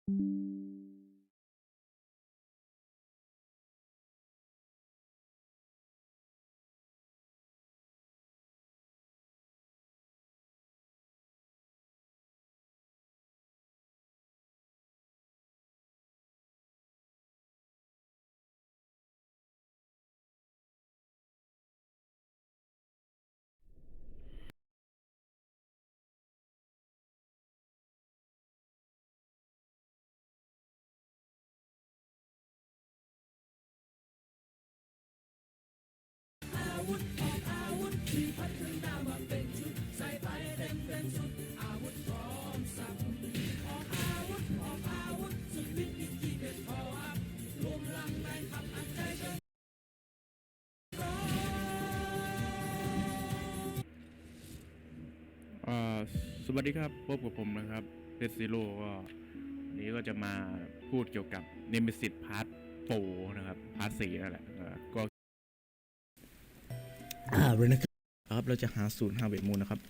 อ่าสวัสดีครับพบกับผมนะครับเพชรซีโร่ก็วันนี้ก็จะมาพูดเกี่ยวกับ Nemesis Part 4นะครับพาร์ท4นั่นแหละก็เลยนะครับเราจะหาศูนย์หาเวทมูลนะครับ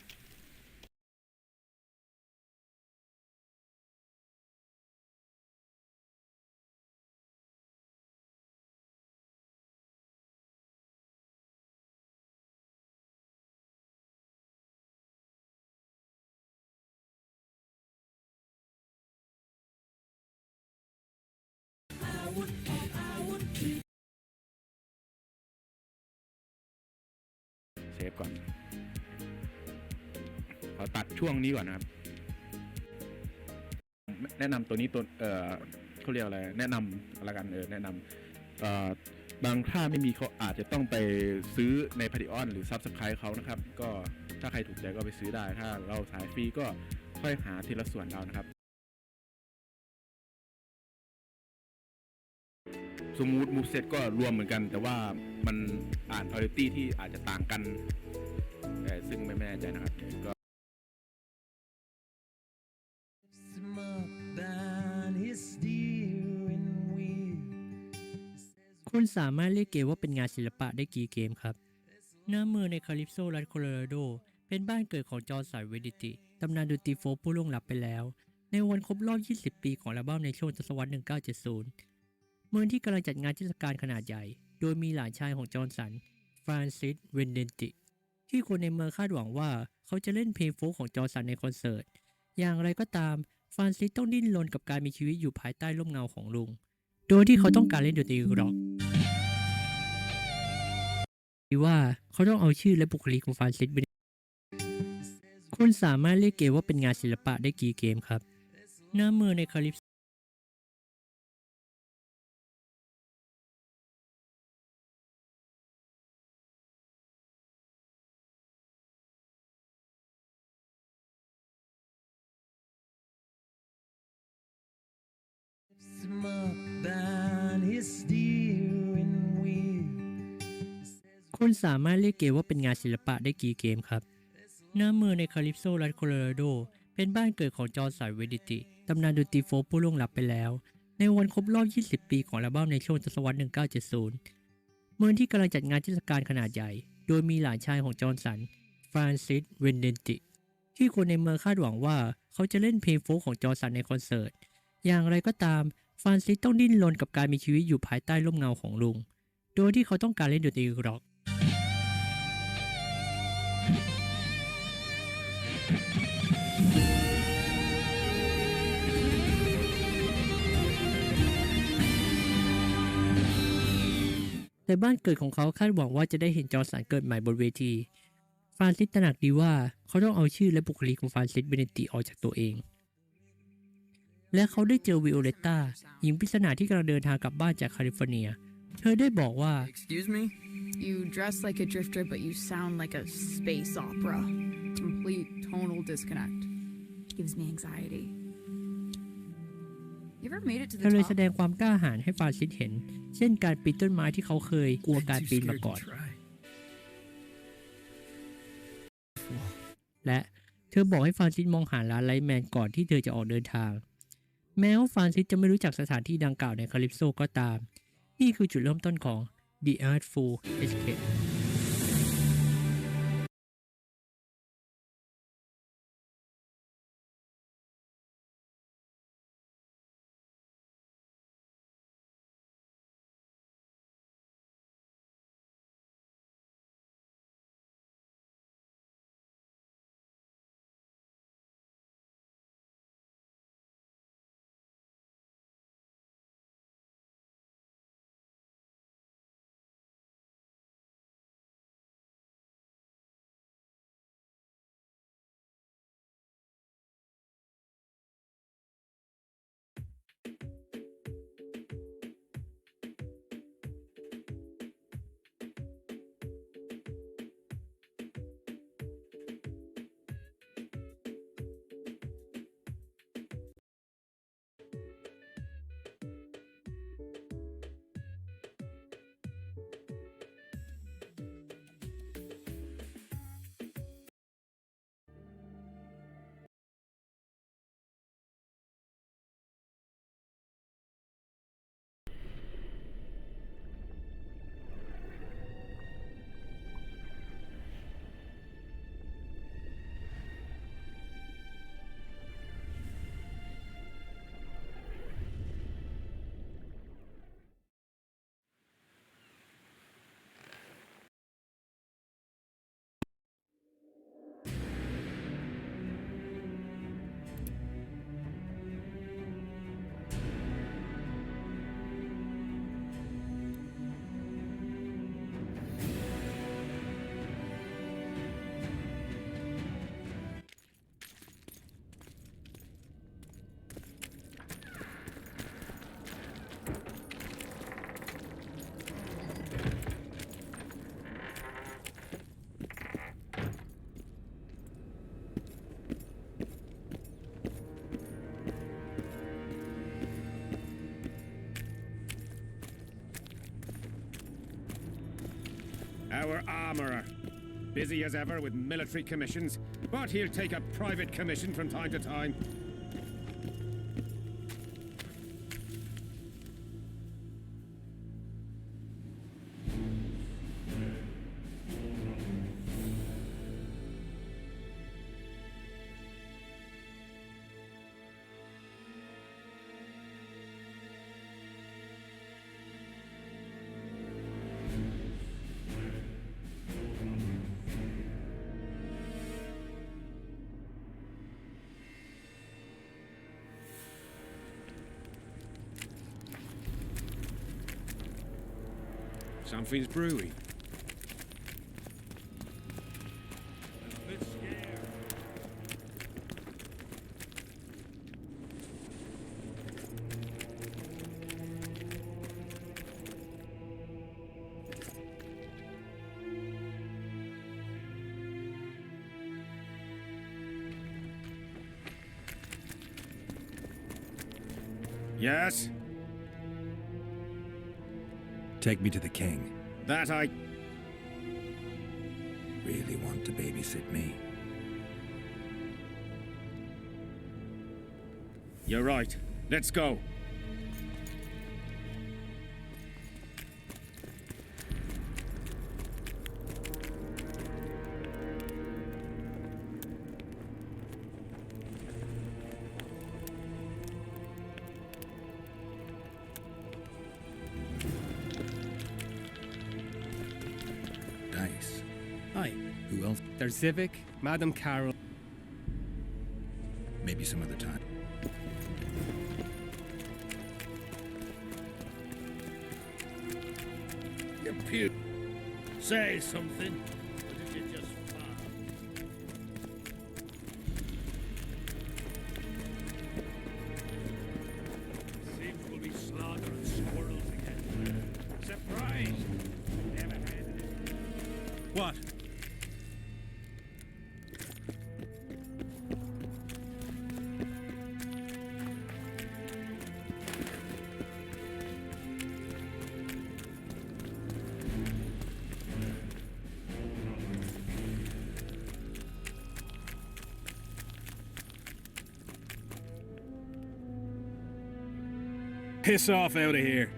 เซฟก่อนขอตัดช่วงนี้ก่อนนะครับแนะนำตัวนี้ตัวเขาเรียกอะไรแนะนำอะไรกันแนะนำบางถ้าไม่มีเขาอาจจะต้องไปซื้อใน Patreon หรือ Subscribe เขานะครับก็ถ้าใครถูกใจก็ไปซื้อได้ถ้าเราสายฟรีก็ค่อยหาทีละส่วนเรานะครับสมมูทมูฟเซตก็รวมเหมือนกันแต่ว่ามันอ่าน priority ที่อาจจะต่างกันซึ่งไม่แน่ใจนะครับก็คุณสามารถเรียกเกมว่าเป็นงานศิลปะได้กี่เกมครับหน้าเมืองในคาลิปโซรัฐโคโลราโดเป็นบ้านเกิดของจอร์นสันเวดิติตำนานดนตรีโฟล์คผู้ล่วงลับไปแล้วในวันครบรอบ 20 ปีของอัลบั้มในช่วงทศวรรษ 1970 เมืองที่กำลังจัดงานเทศกาลขนาดใหญ่โดยมีหลานชายของจอร์นสันฟรานซิส เวนเดนติที่คนในเมืองคาดหวังว่าเขาจะเล่นเพลงโฟล์คของจอร์นสันในคอนเสิร์ตอย่างไรก็ตามฟรานซิสต้องดิ้นรนกับการมีชีวิตอยู่ภายใต้ร่มเงาของลุงโดยที่เขาต้องการเล่นดนตรีร็อกว่าเขาต้องเอาชื่อและบุคลิกของฟรานซิสไปคุณสามารถเรียกเกมว่าเป็นงานศิลปะได้กี่เกมครับหน้าเมืองในคาลิปคุณสามารถเรียกเกมว่าเป็นงานศิลปะได้กี่เกมครับหน้าเมืองในคาลิปโซรัฐโคโลราโดเป็นบ้านเกิดของจอร์นสันเวดิติตำนานดนตรีโฟล์คผู้ล่วงลับไปแล้วในวันครบรอบ 20 ปีของอัลบั้มในช่วงทศวรรษ 1970 เมืองที่กำลังจัดงานเทศกาลขนาดใหญ่โดยมีหลานชายของจอร์นสันฟรานซิส เวนเดนติที่คนในเมืองคาดหวังว่าเขาจะเล่นเพลงโฟล์คของจอร์นสันในคอนเสิร์ตอย่างไรก็ตามฟรานซิสต้องดิ้นรนกับการมีชีวิตอยู่ภายใต้ร่มเงาของลุงโดยที่เขาต้องการเล่นดนตรีร็อกแต่บ้านเกิดของเขาคาดหวังว่าจะได้เห็นจอร์นสันเกิดใหม่บนเวทีฟรานซิสตระหนักดีว่าเขาต้องเอาชื่อและบุคลิกของฟรานซิส เบเนติออกจากตัวเองและเขาได้เจอวิโอเลตตาหญิงปริศนาที่กำลังเดินทางกลับบ้านจากแคลิฟอร์เนียเธอได้บอกว่า Excuse me? You dress like a drifter, but you sound like a space opera. Complete tonal disconnect. Gives me anxiety. You ever made it to เธ the อเลย top? แสดงความกล้าหาญให้ฟรานซิสเห็นเช่นการปีนต้นไม้ที่เขาเคยกลัวการปีนมาก่อนและเธอบอกให้ฟรานซิสมองหาร้านไลท์แมนก่อนที่เธอจะออกเดินทางแม้ว่าฟรานซิสจะไม่รู้จักสถานที่ดังกล่าวในคาลิปโซก็ตามนี่คือจุดเริ่มต้นของ The Artful Escape our armourer. Busy as ever with military commissions, but he'll take a private commission from time to time. Something's brewing. A bit scared. Yes? Take me to the king. That I... Really want to babysit me? You're right. Let's go. Dice. Hi, Who else? there's Civic, Madame Carol. Maybe some other time. You puke. Say something. Or did you just fart? Seems we'll be slaughtering squirrels again. Surprise! Never had it. What? Piss off out of here.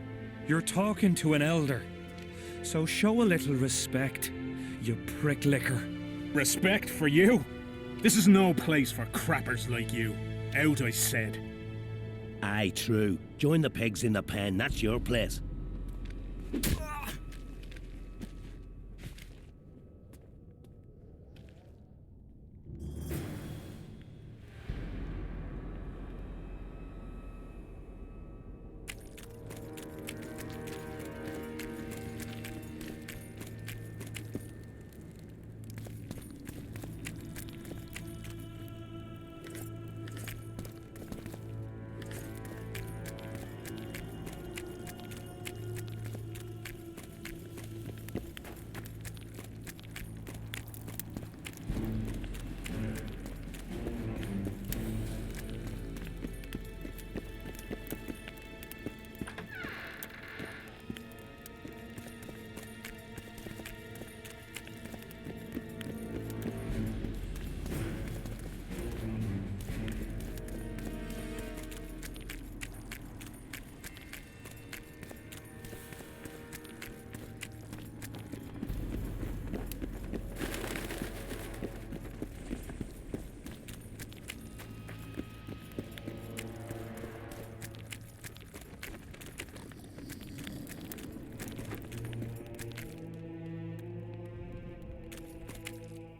You're talking to an elder, so show a little respect, you prick licker. Respect for you? This is no place for crappers like you. Out, I said. Aye, true. Join the pigs in the pen, that's your place.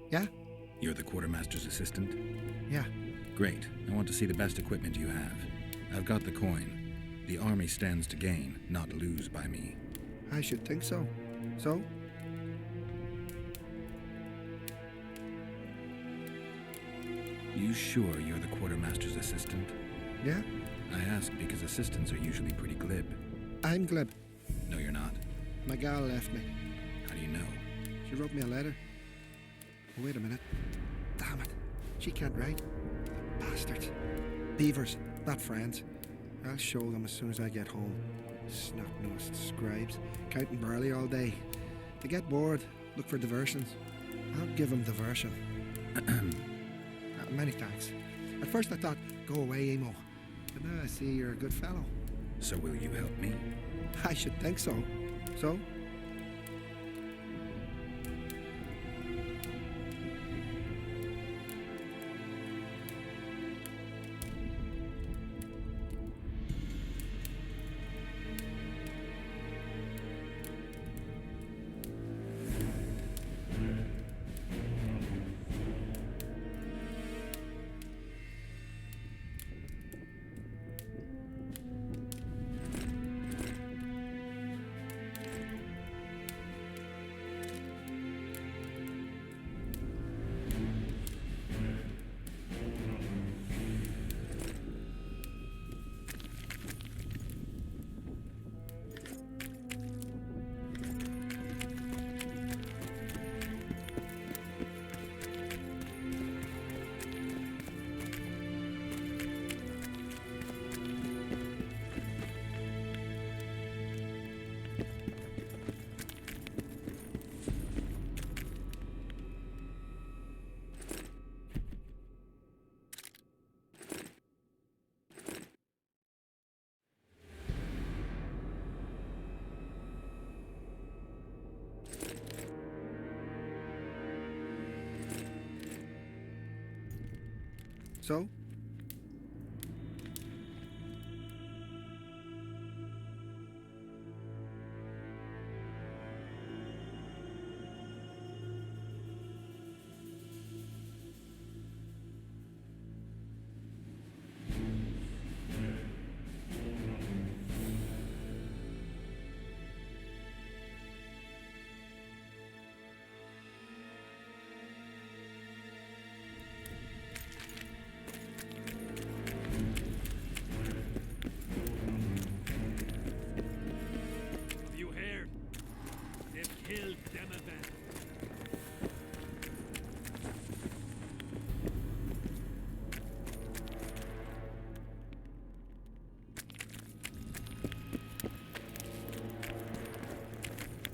Yeah? You're the quartermaster's assistant? Yeah. Great. I want to see the best equipment you have. I've got the coin. The army stands to gain, not lose by me. I should think so. So? You sure you're the quartermaster's assistant? Yeah? I ask because assistants are usually pretty glib. I'm glib. No, you're not. My gal left me. How do you know? She wrote me a letter. Oh, wait a minute. Damn it. She can't write. Bastards. Beavers, not friends. I'll show them as soon as I get home. Snot-nosed scribes, counting barley all day. They get bored, look for diversions. I'll give him diversion. Many thanks. At first I thought, go away, Emo. But now I see you're a good fellow. So will you help me? I should think so. So? So?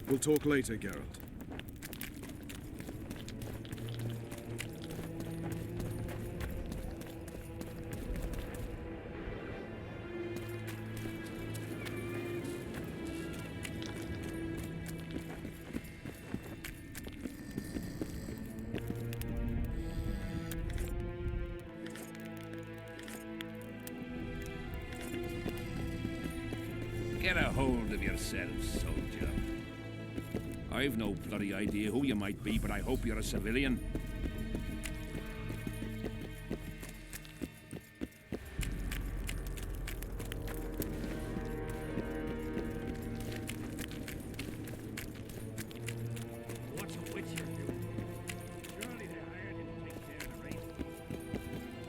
We'll talk later, Geralt. Get a hold of yourself, soldier. I've no bloody idea who you might be, but I hope you're a civilian. What's a witcher doing? Surely they hired him to take care of the race.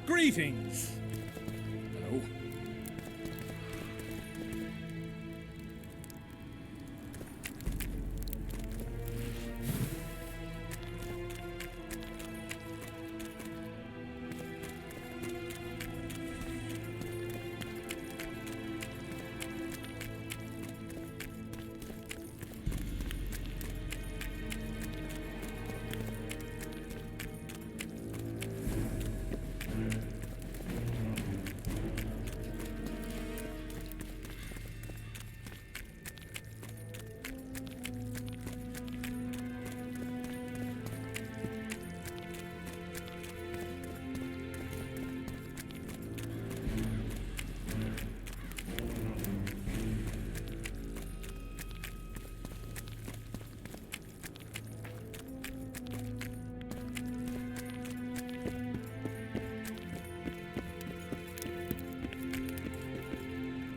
Greetings! Hello?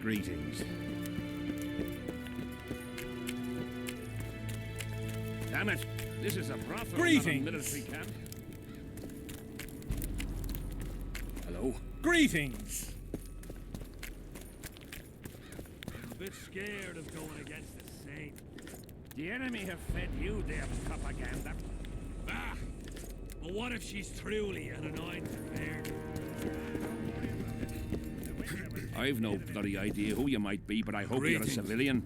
Greetings. Damn it! This is a brothel, Greetings. not a military camp. Hello? Greetings! I'm a bit scared of going against the Saint. The enemy have fed you their propaganda. Ah! But what if she's truly an anointed bairn? I've no bloody idea who you might be, but I hope you're a Greetings. civilian.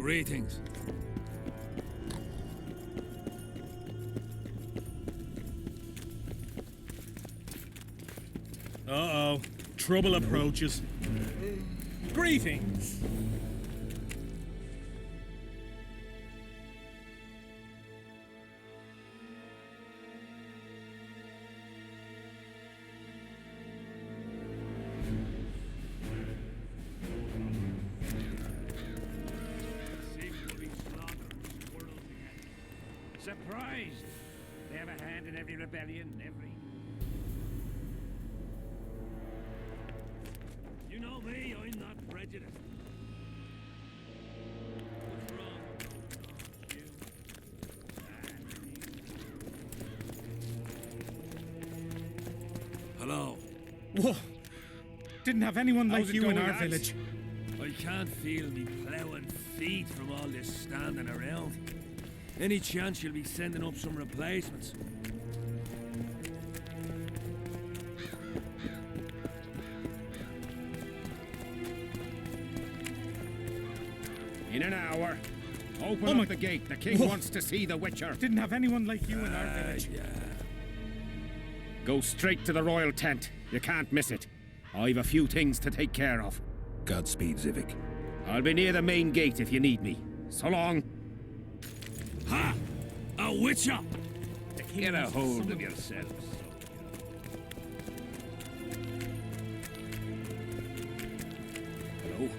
Greetings. Uh-oh. Trouble approaches. Greetings. Surprised. They have a hand in every rebellion, every... You know me, I'm not prejudiced. What's wrong? You. Hello. Whoa. Didn't have anyone like How's it you in going, our lads? village. I can't feel me ploughing feet from all this standing around. Any chance you'll be sending up some replacements? In an hour. Open Oh my- up the gate. The king Whoa. wants to see the Witcher. Didn't have anyone like you in our village. Yeah. Go straight to the royal tent. You can't miss it. I've a few things to take care of. Godspeed, Zivik. I'll be near the main gate if you need me. So long. Ha! A witcher! Get a was hold son of of a- yourselves. Hello?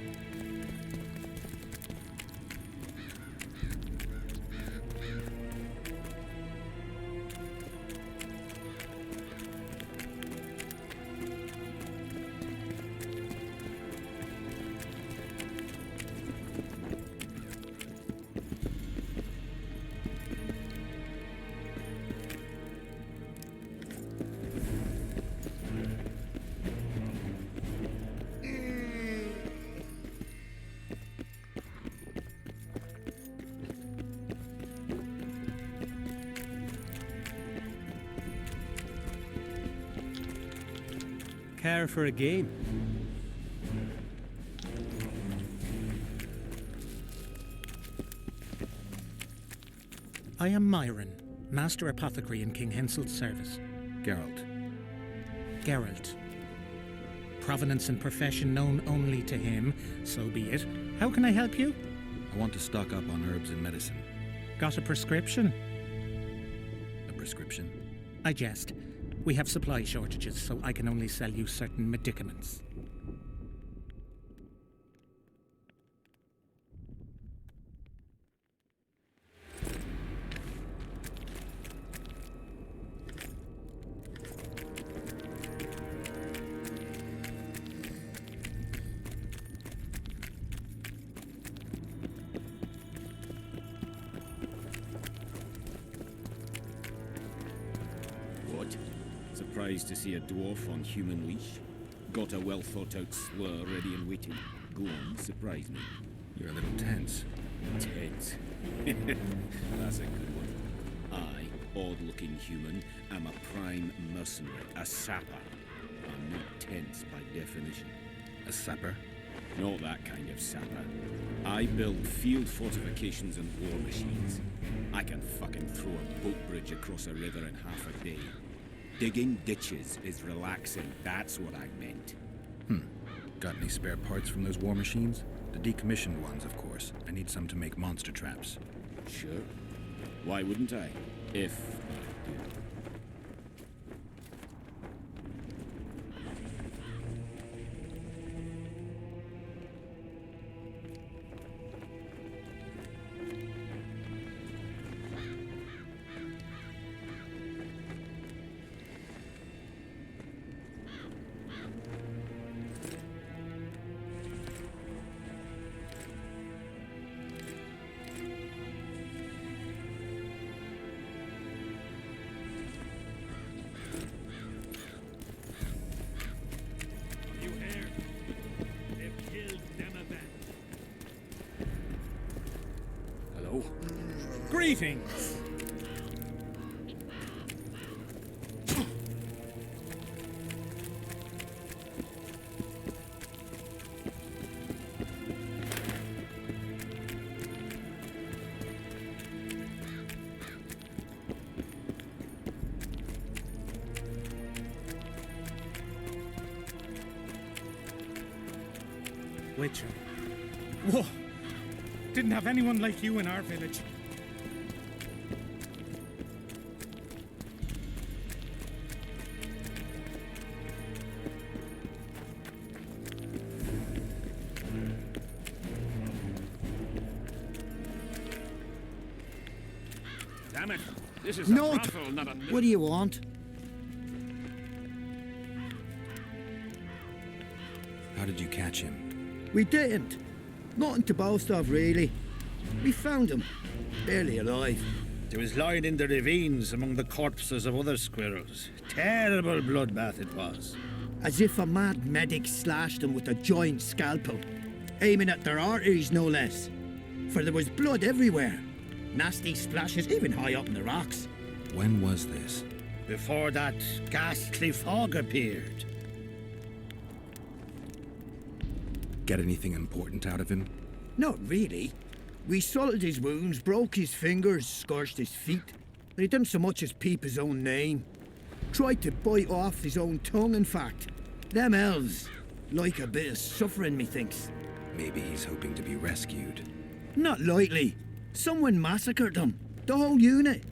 Care for a game? I am Myron, Master Apothecary in King Hensel's service. Geralt. Geralt. Provenance and profession known only to him, so be it. How can I help you? I want to stock up on herbs and medicine. Got a prescription? A prescription? I jest. We have supply shortages, so I can only sell you certain medicaments. What? Surprised to see a dwarf on human leash? Got a well-thought-out slur ready and waiting. Go on, surprise me. You're a little tense. Tense. That's a good one. I, odd-looking human, am a prime mercenary, a sapper. I'm not tense by definition. A sapper? Not that kind of sapper. I build field fortifications and war machines. I can fucking throw a boat bridge across a river in half a day. Digging ditches is relaxing, that's what I meant. Got any spare parts from those war machines? The decommissioned ones, of course. I need some to make monster traps. Sure. Why wouldn't I? If I do. You heard? They've killed Demavend. Hello? Greetings. Witcher. Whoa! Didn't have anyone like you in our village. Damn it. This is No, a brothel, not a... What do you want? How did you catch him? We didn't. Nothing to boast of, really. We found him, barely alive. He was lying in the ravines among the corpses of other squirrels. Terrible bloodbath it was. As if a mad medic slashed him with a giant scalpel, aiming at their arteries, no less. For there was blood everywhere. Nasty splashes, even high up in the rocks. When was this? Before that ghastly fog appeared. Get anything important out of him? Not really. We salted his wounds, broke his fingers, scorched his feet. But he didn't so much as peep his own name. Tried to bite off his own tongue, in fact. Them elves like a bit of suffering, methinks. Maybe he's hoping to be rescued. Not likely. Someone massacred them. The whole unit.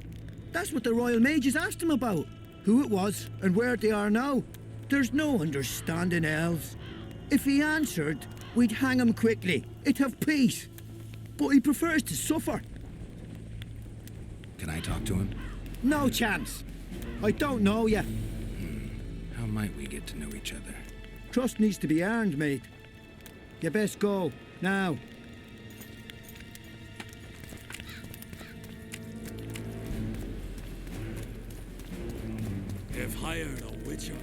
That's what the Royal Mages asked him about. Who it was and where they are now. There's no understanding elves. If he answered, we'd hang him quickly. It'd have peace. But he prefers to suffer. Can I talk to him? No chance. I don't know you. How might we get to know each other? Trust needs to be earned, mate. You best go, now. They've hired a witcher.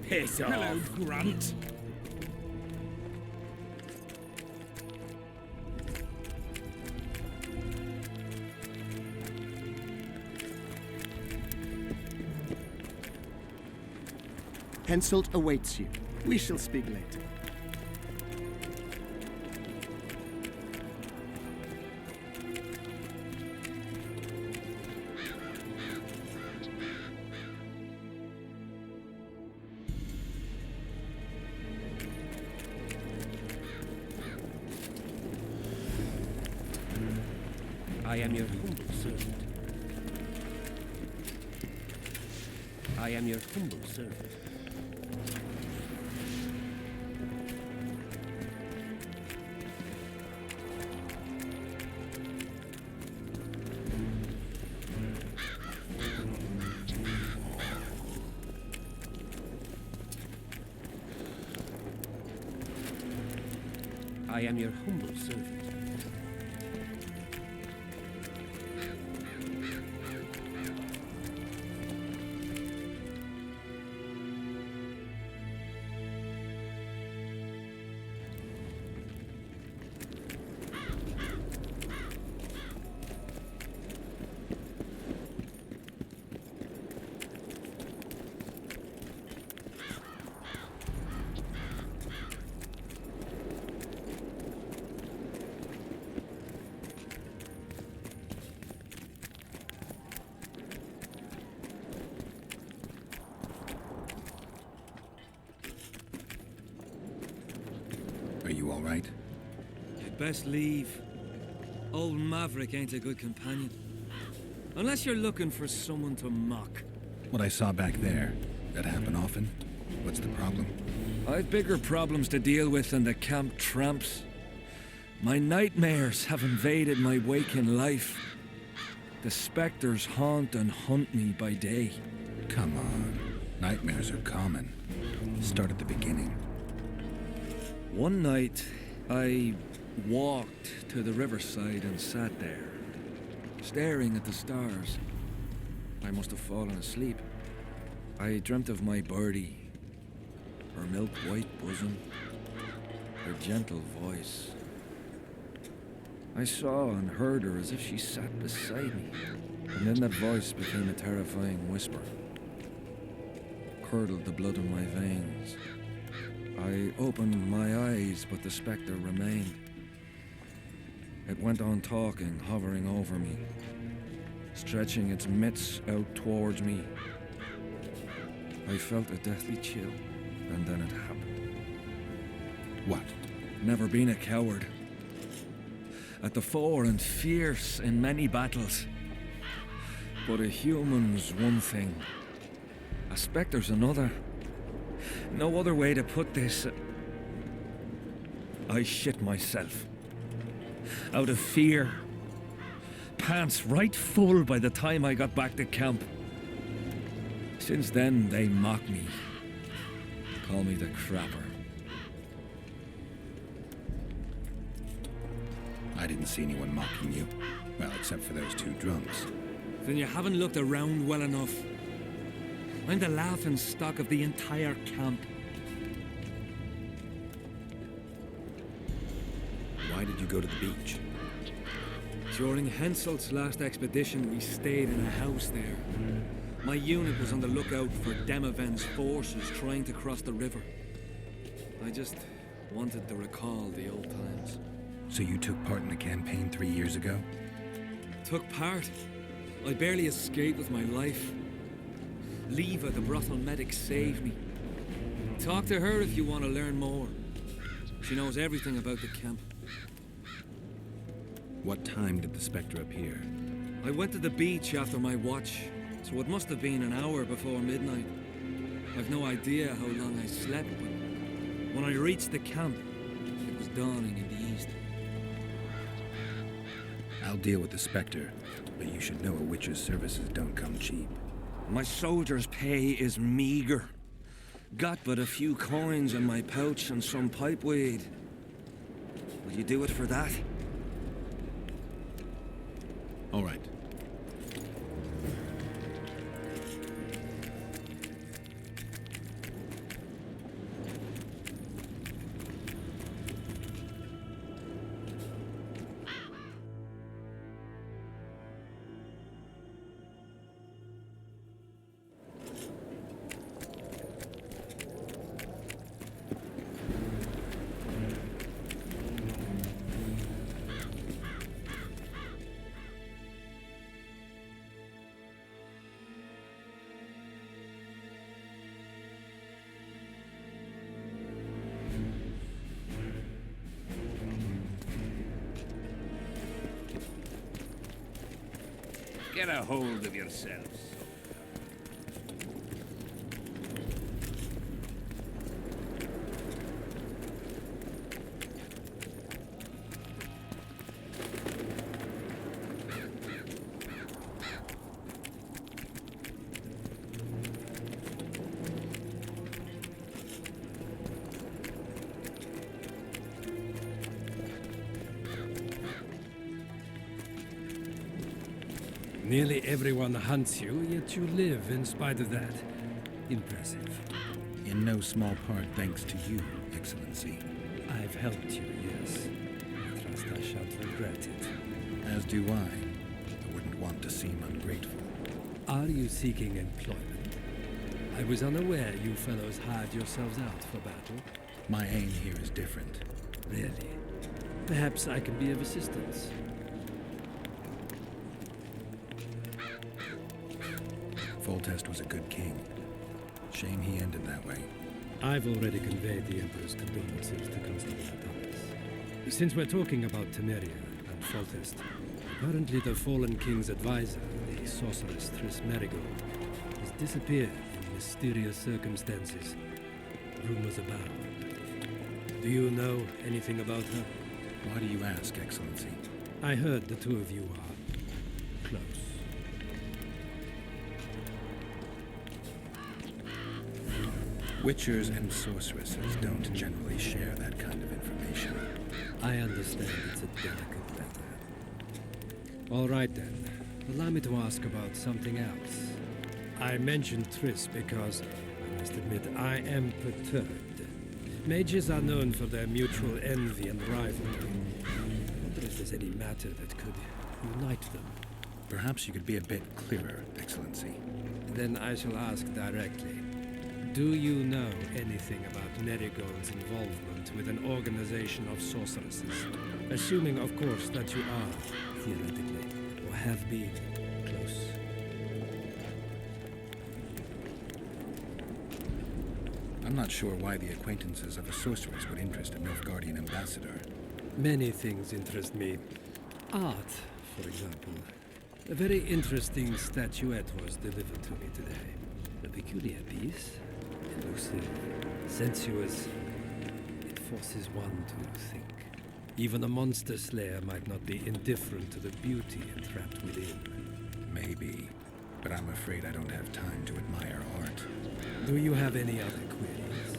Piss off. Hello, Grunt. Henselt awaits you. We shall speak later. I am your humble servant. I am your humble servant. I am your humble servant. Are you all right? You'd best leave. Old Maverick ain't a good companion. Unless you're looking for someone to mock. What I saw back there, that happen often? What's the problem? I've bigger problems to deal with than the camp tramps. My nightmares have invaded my waking life. The spectres haunt and hunt me by day. Come on. Nightmares are common. Start at the beginning. One night, I walked to the riverside and sat there, staring at the stars. I must have fallen asleep. I dreamt of my birdie, her milk-white bosom, her gentle voice. I saw and heard her as if she sat beside me, and then that voice became a terrifying whisper. Curdled the blood in my veins. I opened my eyes, but the spectre remained. It went on talking, hovering over me, stretching its mitts out towards me. I felt a deathly chill, and then it happened. What? Never been a coward. At the fore and fierce in many battles. But a human's one thing. A spectre's another. No other way to put this. I shit myself. Out of fear. Pants right full by the time I got back to camp. Since then, they mock me. Call me the crapper. I didn't see anyone mocking you. Well, except for those two drunks. Then you haven't looked around well enough. I'm the laughing stock of the entire camp. Why did you go to the beach? During Henselt's last expedition, we stayed in a house there. My unit was on the lookout for Demavend's forces trying to cross the river. I just wanted to recall the old times. So you took part in the campaign 3 years ago? Took part? I barely escaped with my life. Leva, the brothel medic, saved me. Talk to her if you want to learn more. She knows everything about the camp. What time did the spectre appear? I went to the beach after my watch, so it must have been an hour before midnight. I've no idea how long I slept, but when I reached the camp, it was dawning in the east. I'll deal with the spectre, but you should know a witch's services don't come cheap. My soldier's pay is meager. Got but a few coins in my pouch and some pipeweed. Will you do it for that? All right. Get a hold of yourselves. Nearly everyone hunts you, yet you live in spite of that. Impressive. In no small part thanks to you, Excellency. I've helped you, yes. I trust I shan't regret it. As do I. I wouldn't want to seem ungrateful. Are you seeking employment? I was unaware you fellows hired yourselves out for battle. My aim here is different. Really? Perhaps I can be of assistance. Foltest was a good king. Shame he ended that way. I've already conveyed the Emperor's condolences to Constable Adonis. Since we're talking about Temeria and Foltest, apparently the fallen king's advisor, the sorceress Triss Merigold, has disappeared in mysterious circumstances. rumors abound. Do you know anything about her? Why do you ask, Excellency? I heard the two of you are close. Witchers and sorceresses don't generally share that kind of information. I understand it's a delicate matter. All right then. Allow me to ask about something else. I mentioned Triss because, I must admit, I am perturbed. Mages are known for their mutual envy and rivalry. I wonder if there's any matter that could unite them. Perhaps you could be a bit clearer, Excellency. Then I shall ask directly. Do you know anything about Merigold's involvement with an organization of sorceresses? Assuming, of course, that you are, theoretically, or have been, close. I'm not sure why the acquaintances of a sorceress would interest a Nilfgaardian ambassador. Many things interest me. Art, for example. A very interesting statuette was delivered to me today. A peculiar piece. Elusive, sensuous. It forces one to think. Even a monster slayer might not be indifferent to the beauty entrapped within. Maybe, but I'm afraid I don't have time to admire art. Do you have any other queries?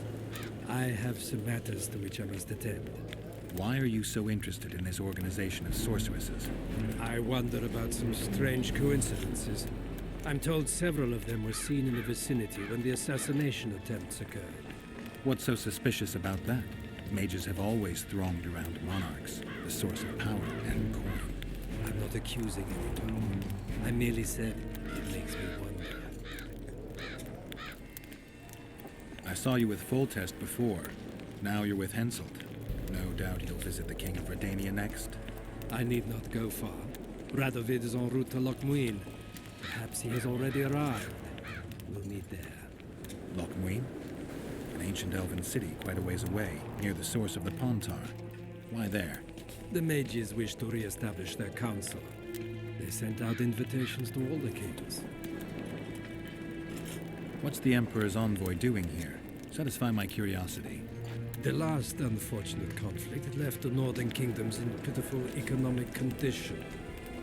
I have some matters to which I must attend. Why are you so interested in this organization of sorceresses? I wonder about some strange coincidences. I'm told several of them were seen in the vicinity when the assassination attempts occurred. What's so suspicious about that? Mages have always thronged around monarchs, the source of power and coin. I'm not accusing anyone. I merely said it makes me wonder. I saw you with Foltest before. Now you're with Henselt. No doubt you'll visit the King of Redania next. I need not go far. Radovid is en route to Lochmuin. Perhaps he has already arrived. We'll meet there. Lochmuin? An ancient elven city quite a ways away, near the source of the Pontar. Why there? The mages wish to re-establish their council. They sent out invitations to all the kings. What's the Emperor's envoy doing here? Satisfy my curiosity. The last unfortunate conflict had left the northern kingdoms in pitiful economic condition.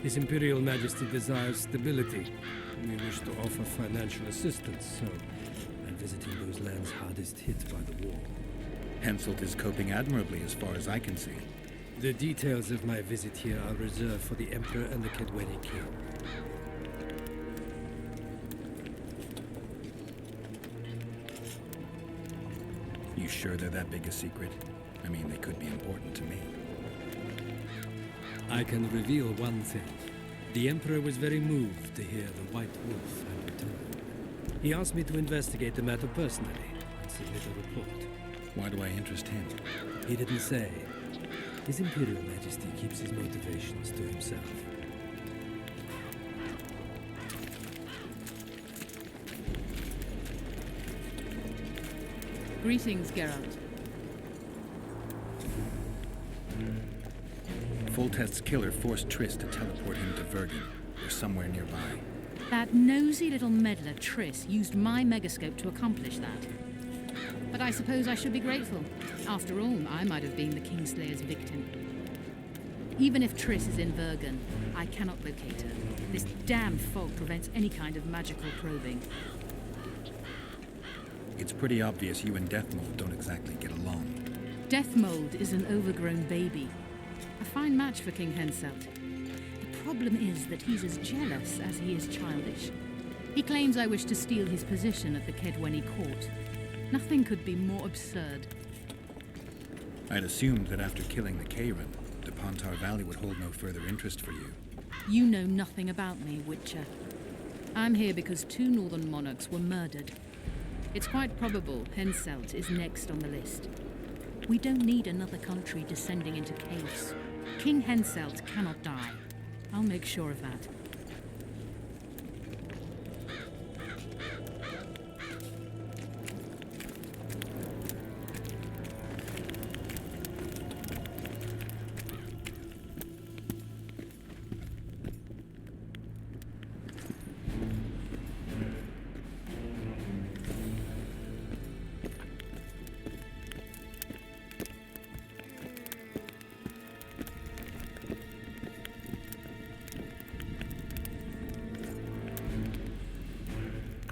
His Imperial Majesty desires stability. We wish to offer financial assistance, so I'm visiting those lands hardest hit by the war. Henselt is coping admirably as far as I can see. The details of my visit here are reserved for the Emperor and the Kaedweni King. You sure they're that big a secret? I mean, they could be important to me. I can reveal one thing. The Emperor was very moved to hear the White Wolf had returned. He asked me to investigate the matter personally and submit a report. Why do I interest him? He didn't say. His Imperial Majesty keeps his motivations to himself. Greetings, Geralt. Foltest's killer forced Triss to teleport him to Vergen, or somewhere nearby. That nosy little meddler, Triss, used my megascope to accomplish that. But I suppose I should be grateful. After all, I might have been the Kingslayer's victim. Even if Triss is in Vergen, I cannot locate her. This damn fog prevents any kind of magical probing. It's pretty obvious you and Deathmold don't exactly get along. Deathmold is an overgrown baby. A fine match for King Henselt. The problem is that he's as jealous as he is childish. He claims I wish to steal his position at the Kaedweni court. Nothing could be more absurd. I'd assumed that after killing the Kayran, the Pontar Valley would hold no further interest for you. You know nothing about me, Witcher. I'm here because 2 northern monarchs were murdered. It's quite probable Henselt is next on the list. We don't need another country descending into chaos. King Henselt cannot die. I'll make sure of that.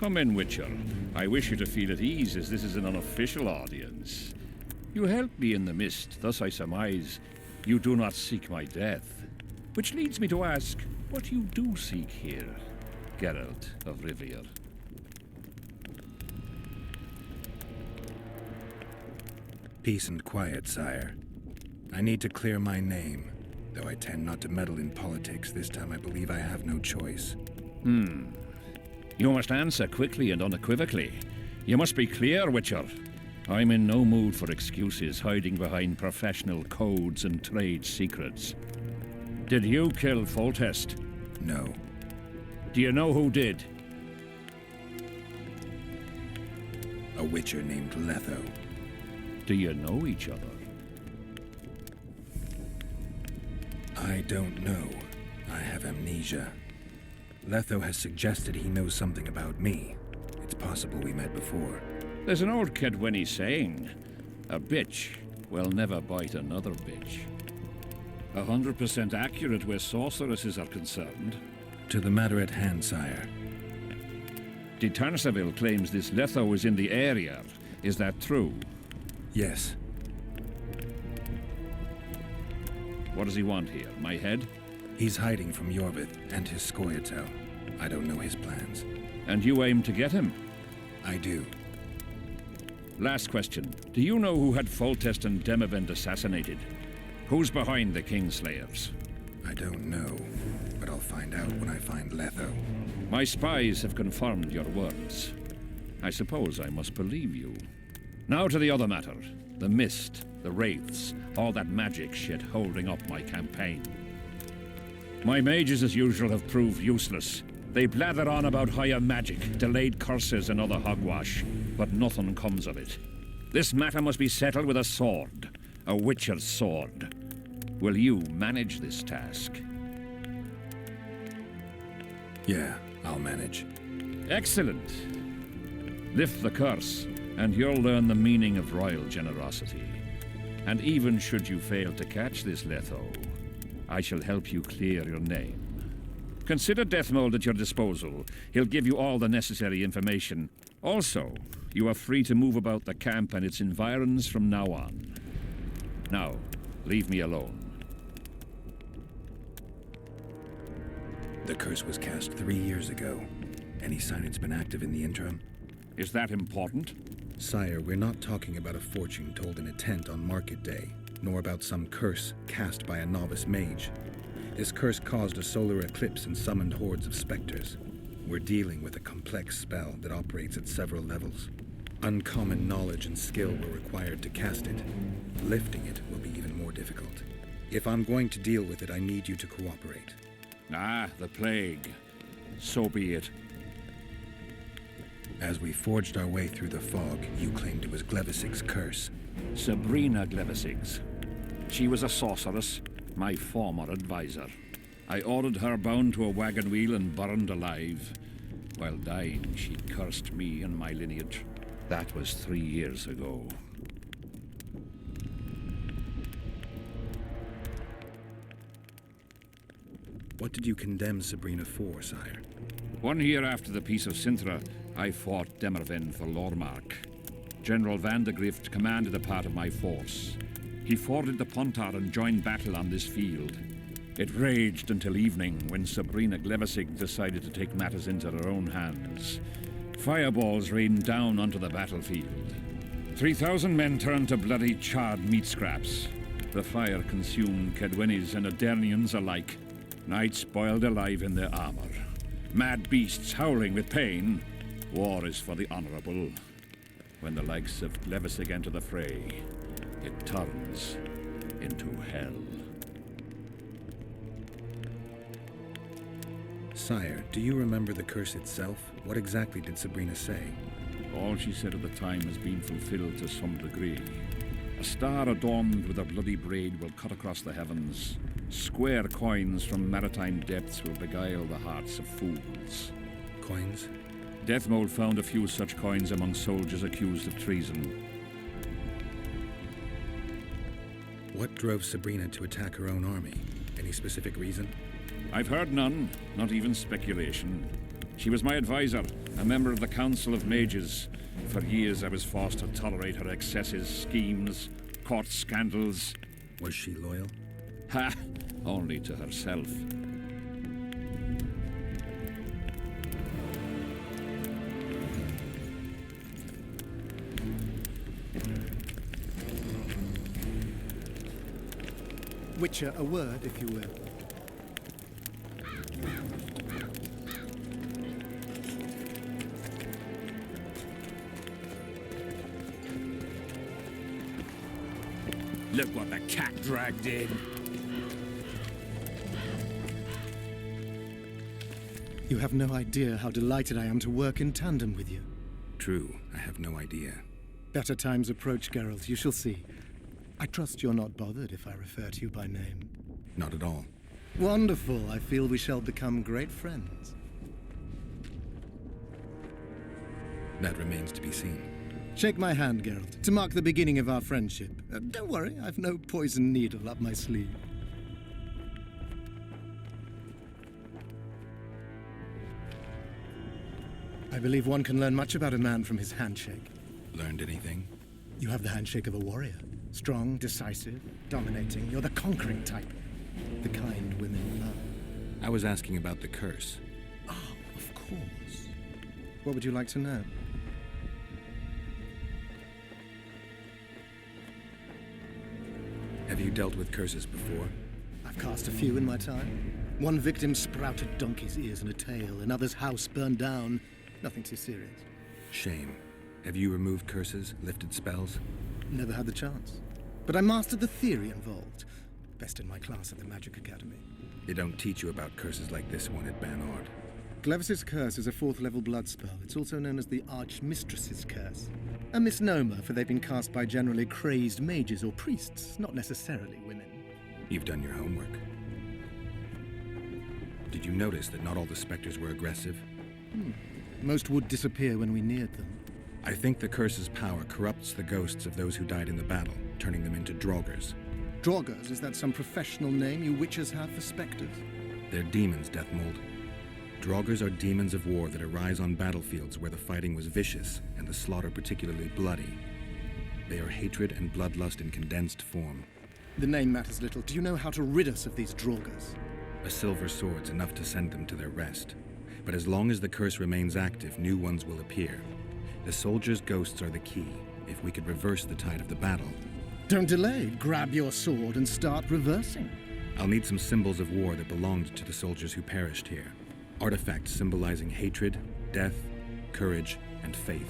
Come in, Witcher. I wish you to feel at ease, as this is an unofficial audience. You helped me in the mist, thus I surmise you do not seek my death. Which leads me to ask what you do seek here, Geralt of Rivia. Peace and quiet, sire. I need to clear my name. Though I tend not to meddle in politics, this time I believe I have no choice. You must answer quickly and unequivocally. You must be clear, Witcher. I'm in no mood for excuses hiding behind professional codes and trade secrets. Did you kill Foltest? No. Do you know who did? A witcher named Letho. Do you know each other? I don't know. I have amnesia. Letho has suggested he knows something about me. It's possible we met before. There's an old Kedwenny saying, a bitch will never bite another bitch. 100% accurate where sorceresses are concerned. To the matter at hand, sire. De Tansarville claims this Letho is in the area. Is that true? Yes. What does he want here? My head? He's hiding from Yorvith and his Scoia'tael. I don't know his plans. And you aim to get him? I do. Last question. Do you know who had Foltest and Demavend assassinated? Who's behind the Kingslayers? I don't know, but I'll find out when I find Letho. My spies have confirmed your words. I suppose I must believe you. Now to the other matter. The mist, the wraiths, all that magic shit holding up my campaign. My mages, as usual, have proved useless. They blather on about higher magic, delayed curses and other hogwash, but nothing comes of it. This matter must be settled with a sword, a witcher's sword. Will you manage this task? Yeah, I'll manage. Excellent. Lift the curse, and you'll learn the meaning of royal generosity. And even should you fail to catch this Letho, I shall help you clear your name. Consider Deathmold at your disposal. He'll give you all the necessary information. Also, you are free to move about the camp and its environs from now on. Now, leave me alone. The curse was cast 3 years ago. Any sign it's been active in the interim? Is that important? Sire, we're not talking about a fortune told in a tent on market day, nor about some curse cast by a novice mage. This curse caused a solar eclipse and summoned hordes of specters. We're dealing with a complex spell that operates at several levels. Uncommon knowledge and skill were required to cast it. Lifting it will be even more difficult. If I'm going to deal with it, I need you to cooperate. Ah, the plague. So be it. As we forged our way through the fog, you claimed it was Glevisig's curse. Sabrina Glevisig. She was a sorceress, my former advisor. I ordered her bound to a wagon wheel and burned alive. While dying, she cursed me and my lineage. That was 3 years ago. What did you condemn Sabrina for, sire? 1 year after the Peace of Sintra, I fought Demerven for Lormark. General Vandergrift commanded a part of my force. He forded the Pontar and joined battle on this field. It raged until evening, when Sabrina Glevisig decided to take matters into her own hands. Fireballs rained down onto the battlefield. 3,000 men turned to bloody charred meat scraps. The fire consumed Kedwennies and Adernians alike. Knights boiled alive in their armor. Mad beasts howling with pain. War is for the honorable. When the likes of Glevisig enter the fray, it turns into hell. Sire, do you remember the curse itself? What exactly did Sabrina say? All she said at the time has been fulfilled to some degree. A star adorned with a bloody braid will cut across the heavens. Square coins from maritime depths will beguile the hearts of fools. Coins? Deathmold found a few such coins among soldiers accused of treason. What drove Sabrina to attack her own army? Any specific reason? I've heard none, not even speculation. She was my advisor, a member of the Council of Mages. For years I was forced to tolerate her excesses, schemes, court scandals. Was she loyal? Ha! Only to herself. Witcher, a word, if you will. Look what the cat dragged in. You have no idea how delighted I am to work in tandem with you. True, I have no idea. Better times approach, Geralt, you shall see. I trust you're not bothered if I refer to you by name. Not at all. Wonderful. I feel we shall become great friends. That remains to be seen. Shake my hand, Geralt, to mark the beginning of our friendship. Don't worry, I've no poison needle up my sleeve. I believe one can learn much about a man from his handshake. Learned anything? You have the handshake of a warrior. Strong, decisive, dominating. You're the conquering type. The kind women love. I was asking about the curse. Oh, of course. What would you like to know? Have you dealt with curses before? I've cast a few in my time. One victim sprouted donkey's ears and a tail. Another's house burned down. Nothing too serious. Shame. Have you removed curses, lifted spells? Never had the chance. But I mastered the theory involved. Best in my class at the Magic Academy. They don't teach you about curses like this one at Banord. Glevis's Curse is a 4th level blood spell. It's also known as the Archmistress's Curse. A misnomer, for they've been cast by generally crazed mages or priests, not necessarily women. You've done your homework. Did you notice that not all the specters were aggressive? Most would disappear when we neared them. I think the curse's power corrupts the ghosts of those who died in the battle, turning them into Draugrs. Draugrs? Is that some professional name you witches have for specters? They're demons, Deathmold. Draugrs are demons of war that arise on battlefields where the fighting was vicious and the slaughter particularly bloody. They are hatred and bloodlust in condensed form. The name matters little. Do you know how to rid us of these Draugrs? A silver sword's enough to send them to their rest. But as long as the curse remains active, new ones will appear. The soldiers' ghosts are the key. If we could reverse the tide of the battle... Don't delay. Grab your sword and start reversing. I'll need some symbols of war that belonged to the soldiers who perished here. Artifacts symbolizing hatred, death, courage, and faith.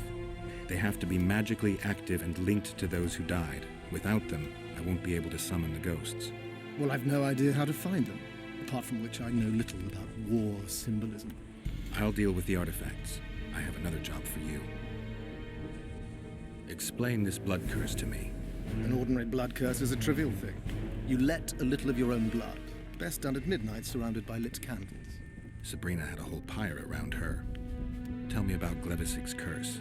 They have to be magically active and linked to those who died. Without them, I won't be able to summon the ghosts. Well, I've no idea how to find them, apart from which I know little about war symbolism. I'll deal with the artifacts. I have another job for you. Explain this blood curse to me. An ordinary blood curse is a trivial thing. You let a little of your own blood. Best done at midnight, surrounded by lit candles. Sabrina had a whole pyre around her. Tell me about Glevis's curse.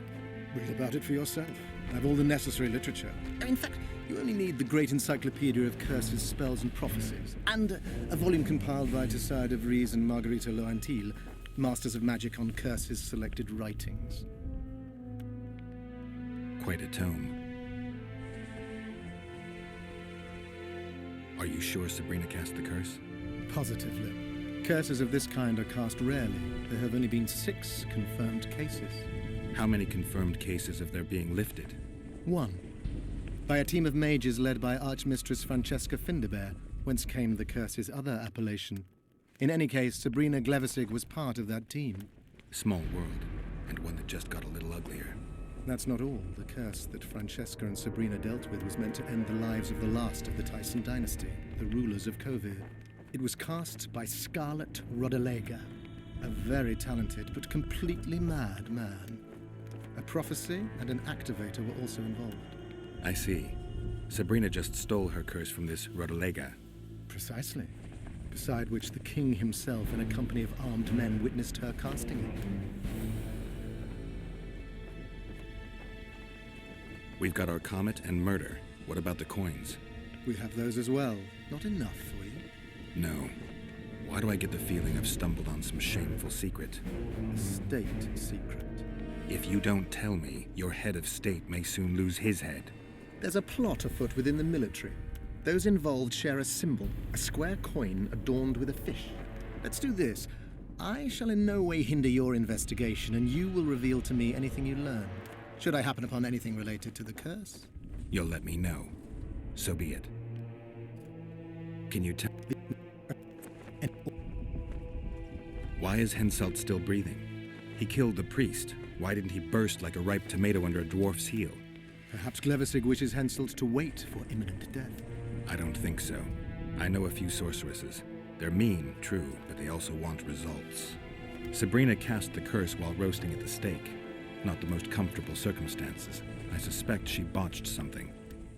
Read about it for yourself. I have all the necessary literature. In fact, you only need the Great Encyclopedia of Curses, Spells and Prophecies, and a volume compiled by Tessard de Vries and Margarita Loantil, Masters of Magic on Curses Selected Writings. Quite a tome. Are you sure Sabrina cast the curse? Positively. Curses of this kind are cast rarely. There have only been 6 confirmed cases. How many confirmed cases of their being lifted? 1. By a team of mages led by Archmistress Francesca Findabair, whence came the curse's other appellation. In any case, Sabrina Glevisig was part of that team. Small world, and one that just got a little uglier. That's not all. The curse that Francesca and Sabrina dealt with was meant to end the lives of the last of the Tyson dynasty, the rulers of Kovir. It was cast by Scarlet Rodalega, a very talented but completely mad man. A prophecy and an activator were also involved. I see. Sabrina just stole her curse from this Rodalega. Precisely. Beside which the king himself and a company of armed men witnessed her casting it. We've got our comet and murder. What about the coins? We have those as well. Not enough for you. No. Why do I get the feeling I've stumbled on some shameful secret? A state secret. If you don't tell me, your head of state may soon lose his head. There's a plot afoot within the military. Those involved share a symbol, a square coin adorned with a fish. Let's do this. I shall in no way hinder your investigation, and you will reveal to me anything you learn. Should I happen upon anything related to the curse? You'll let me know. So be it. Can you tell... Why is Henselt still breathing? He killed the priest. Why didn't he burst like a ripe tomato under a dwarf's heel? Perhaps Glevissig wishes Henselt to wait for imminent death. I don't think so. I know a few sorceresses. They're mean, true, but they also want results. Sabrina cast the curse while roasting at the stake. Not the most comfortable circumstances. I suspect she botched something.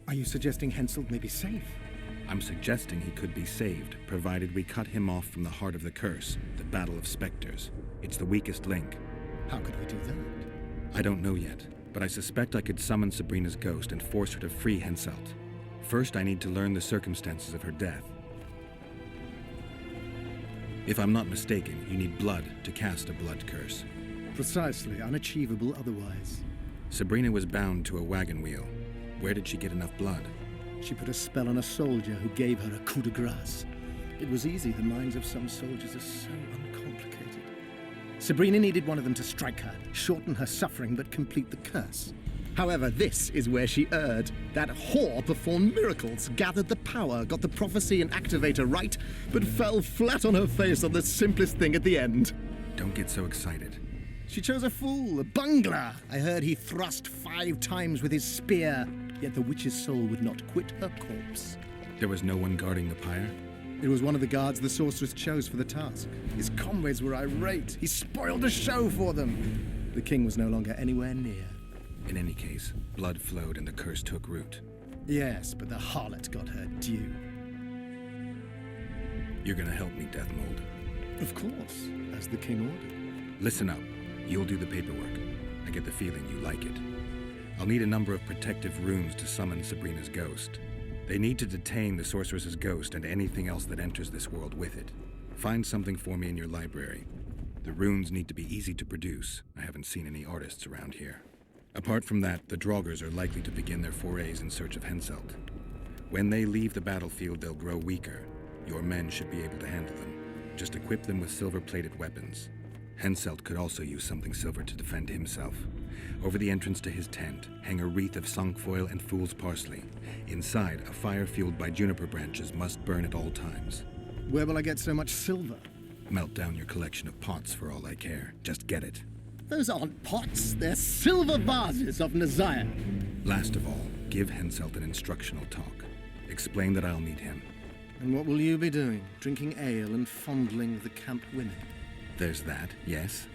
Are you suggesting Henselt may be safe? I'm suggesting he could be saved, provided we cut him off from the heart of the curse, the Battle of Spectres. It's the weakest link. How could we do that? I don't know yet, but I suspect I could summon Sabrina's ghost and force her to free Henselt. First, I need to learn the circumstances of her death. If I'm not mistaken, you need blood to cast a blood curse. Precisely, unachievable otherwise. Sabrina was bound to a wagon wheel. Where did she get enough blood? She put a spell on a soldier who gave her a coup de grace. It was easy, the minds of some soldiers are so uncomplicated. Sabrina needed one of them to strike her, shorten her suffering, but complete the curse. However, this is where she erred. That whore performed miracles, gathered the power, got the prophecy and activator right, but fell flat on her face on the simplest thing at the end. Don't get so excited. She chose a fool, a bungler. I heard he thrust 5 times with his spear, yet the witch's soul would not quit her corpse. There was no one guarding the pyre? It was one of the guards the sorceress chose for the task. His comrades were irate. He spoiled the show for them. The king was no longer anywhere near. In any case, blood flowed and the curse took root. Yes, but the harlot got her due. You're gonna help me, Deathmold? Of course, as the king ordered. Listen up. You'll do the paperwork. I get the feeling you like it. I'll need a number of protective runes to summon Sabrina's ghost. They need to detain the sorceress's ghost and anything else that enters this world with it. Find something for me in your library. The runes need to be easy to produce. I haven't seen any artists around here. Apart from that, the Draugrs are likely to begin their forays in search of Henselt. When they leave the battlefield, they'll grow weaker. Your men should be able to handle them. Just equip them with silver-plated weapons. Henselt could also use something silver to defend himself. Over the entrance to his tent, hang a wreath of cinquefoil and fool's parsley. Inside, a fire fueled by juniper branches must burn at all times. Where will I get so much silver? Melt down your collection of pots for all I care. Just get it. Those aren't pots, they're silver vases of Nazaya. Last of all, give Henselt an instructional talk. Explain that I'll meet him. And what will you be doing? Drinking ale and fondling the camp women? There's that, yes.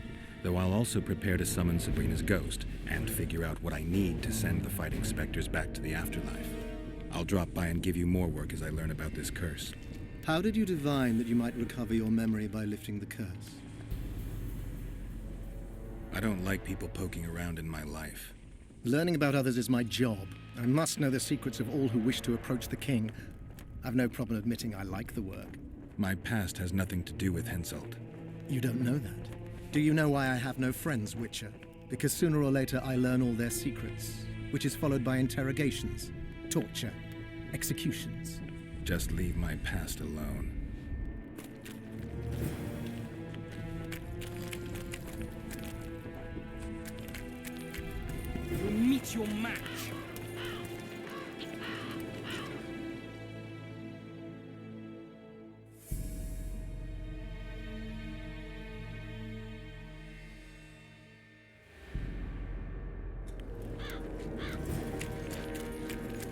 Though I'll also prepare to summon Sabrina's ghost and figure out what I need to send the fighting specters back to the afterlife. I'll drop by and give you more work as I learn about this curse. How did you divine that you might recover your memory by lifting the curse? I don't like people poking around in my life. Learning about others is my job. I must know the secrets of all who wish to approach the king. I've no problem admitting I like the work. My past has nothing to do with Henselt. You don't know that. Do you know why I have no friends, Witcher? Because sooner or later I learn all their secrets, which is followed by interrogations, torture, executions. Just leave my past alone. You'll meet your match.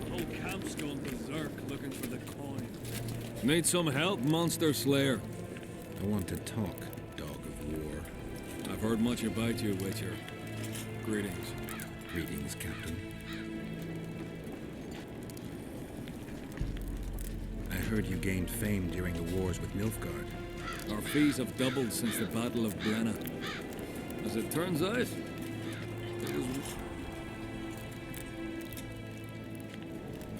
The whole camp's gone berserk looking for the coin. Need some help, Monster Slayer? I want to talk, Dog of War. I've heard much about you, Witcher. Greetings. Greetings, Captain. I heard you gained fame during the wars with Nilfgaard. Our fees have doubled since the Battle of Brenna. As it turns out, it was...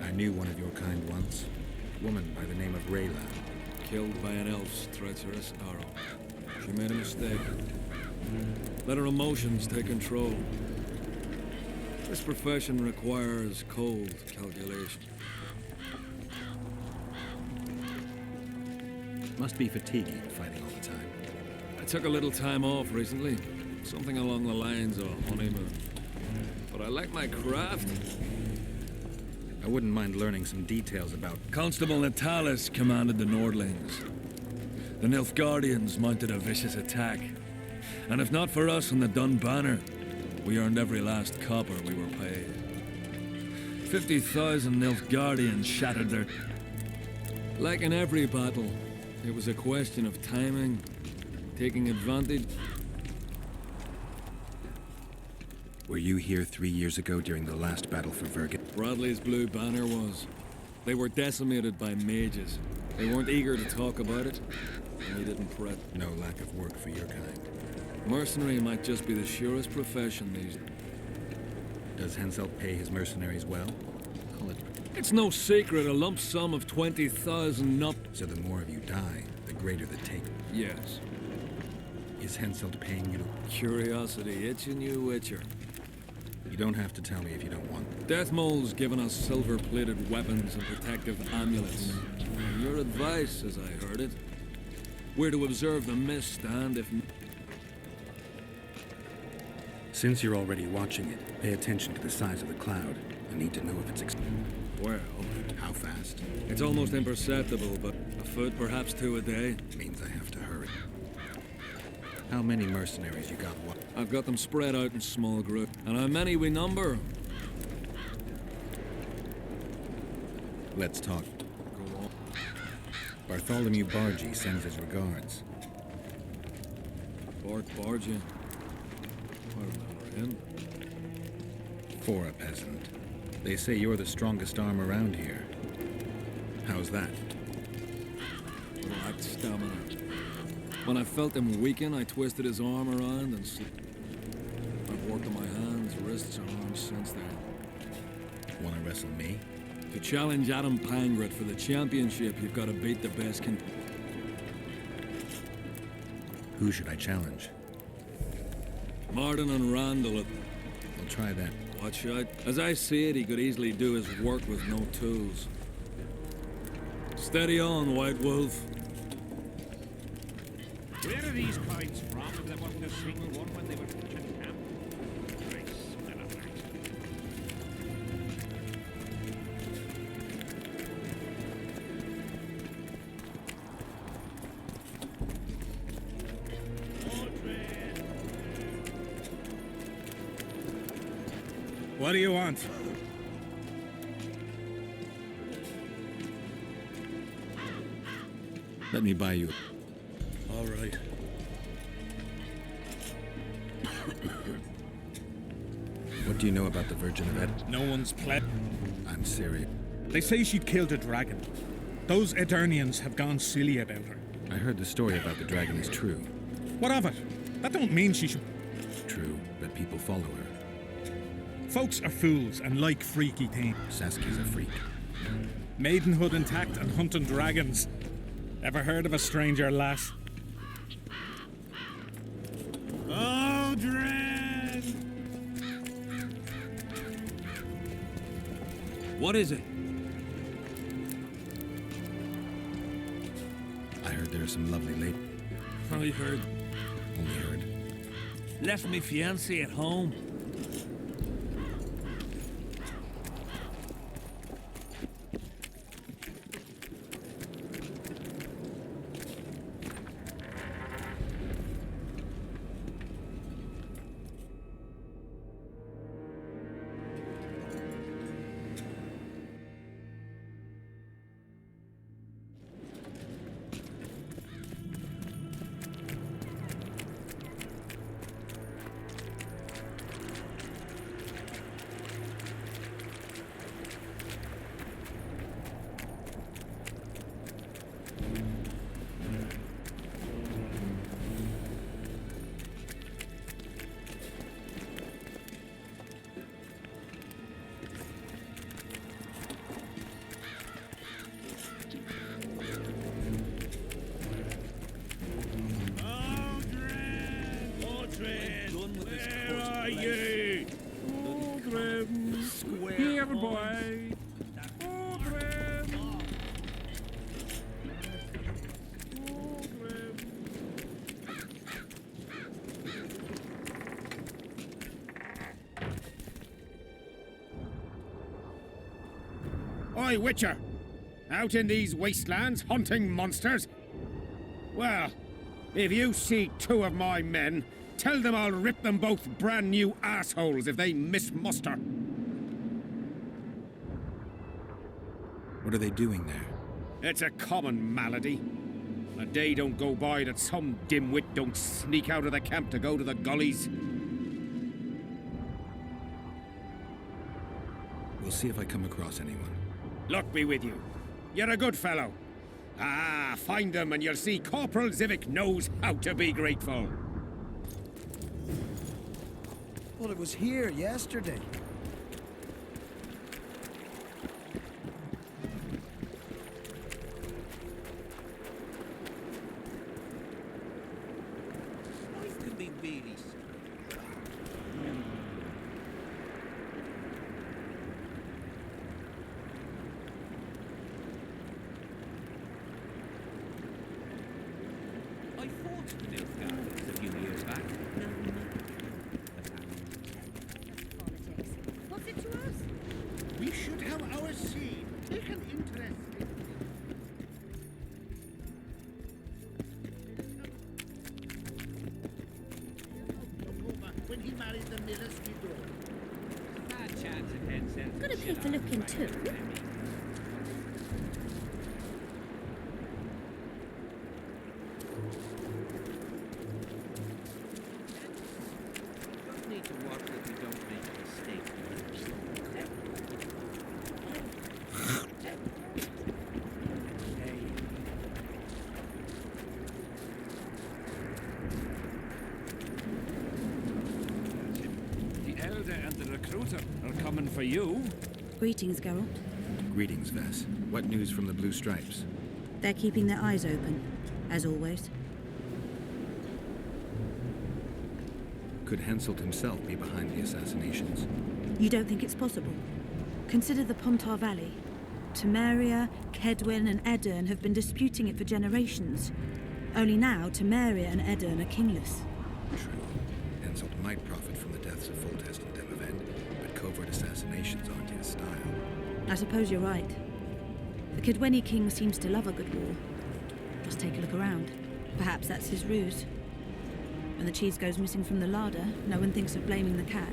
I knew one of your kind once. A woman by the name of Rayla. killed by an elf's treacherous arrow. She made a mistake. Let her emotions take control. This profession requires cold calculation. Must be fatiguing fighting all the time. I took a little time off recently. Something along the lines of a honeymoon. But I like my craft. I wouldn't mind learning some details about... Constable Natalis commanded the Nordlings. The Nilfgaardians mounted a vicious attack. And if not for us and the Dun Banner, we earned every last copper we were paid. 50,000 Nilfgaardians shattered their... Like in every battle, it was a question of timing, taking advantage. Were you here 3 years ago during the last battle for Vergen? Bradley's Blue Banner was. They were decimated by mages. They weren't eager to talk about it, and they didn't fret. No lack of work for your kind. Mercenary might just be the surest profession these days. Does Henselt pay his mercenaries well? It's no secret, a lump sum of 20,000 nup. So the more of you die, the greater the take. Yes. Is Henselt paying you? Curiosity itching you, Witcher. You don't have to tell me if you don't want. Deathmole's given us silver-plated weapons and protective amulets. And your advice, as I heard it, we're to observe the mist and if... Since you're already watching it, pay attention to the size of the cloud. I need to know if it's... Well... How fast? It's almost imperceptible, but a foot, perhaps 2 a day. Means I have to hurry. How many mercenaries you got? What? I've got them spread out in small groups. And how many we number? Let's talk. Go on. Bartholomew Bargy sends his regards. Bart Bargy. I remember him. For a peasant. They say you're the strongest arm around here. How's that? Lacked stamina. When I felt him weaken, I twisted his arm around and I've worked on my hands, wrists, and arms since then. Wanna wrestle me? To challenge Adam Pangret for the championship, you've got to beat the best Who should I challenge? Martin and Randall. I'll try that. Watch out. As I see it, he could easily do his work with no tools. Steady on, White Wolf. Where are these coins from? If there wasn't a single one when they were pitching camp. Nice. They're not nice. What do you want? Let me buy you. All right. What do you know about the Virgin of Ed? No one's pled. I'm serious. They say she killed a dragon. Those Eternians have gone silly about her. I heard the story about the dragon is true. What of it? That don't mean she should... True, but people follow her. Folks are fools and like freaky things. Saskia's a freak. Maidenhood intact and hunting dragons. Ever heard of a stranger lass? Oh, Dren! What is it? I heard there are some lovely ladies. I heard. Only heard. Left me fiancé at home. Aye, Aldrin! Here, boy! Aldrin! Oi, Witcher! Out in these wastelands hunting monsters? Well, if you see two of my men, tell them I'll rip them both brand new assholes if they miss muster. What are they doing there? It's a common malady. A day don't go by that some dimwit don't sneak out of the camp to go to the gullies. We'll see if I come across anyone. Luck be with you. You're a good fellow. Ah, find them and you'll see Corporal Zivik knows how to be grateful. Well, it was here yesterday. Life can be really I fought the Nilfgaard a few years back. What's it to us? We should have our seed. Take an interest in when he married the miller's widow. Bad chance of head sense. Gonna pay for looking too. Don't need to work if you don't make a mistake. The Elder and the Recruiter are coming for you. Greetings, Geralt. Greetings, Vess. What news from the Blue Stripes? They're keeping their eyes open, as always. Could Henselt himself be behind the assassinations? You don't think it's possible? Consider the Pontar Valley. Temeria, Kedwin, and Edirn have been disputing it for generations. Only now, Temeria and Edirn are kingless. True. Henselt might profit from the deaths of Foltest and Demavend, but covert assassinations aren't his style. I suppose you're right. The Kedweni king seems to love a good war. Just take a look around. Perhaps that's his ruse. When the cheese goes missing from the larder, no one thinks of blaming the cat.